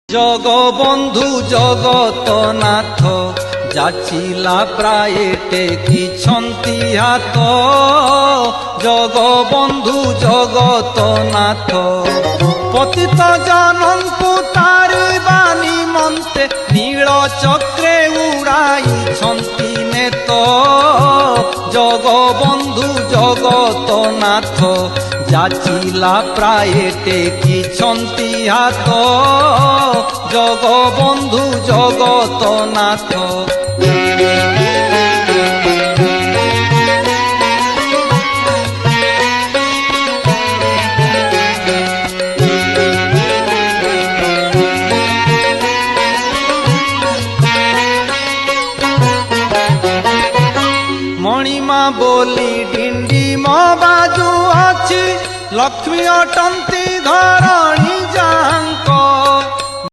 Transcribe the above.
জগবন্ধু জগতনাথ যাচিলা প্রায় টেকিছন্তি হাত। জগবন্ধু জগতনাথ পতিত জনଙ୍କୁ তারিবা নিমন্তে নীল চক্রে উড়াইছন্তি নেত। জগবন্ধু জগতনাথ যাচিলা প্রায় টেকিছন্তি হাত। জগবন্ধু জগতনাথ মণিমা বলি ডিন্ডিম বাজু ଅଛି। ଲକ୍ଷ୍ମୀ ଅଟନ୍ତି ଘର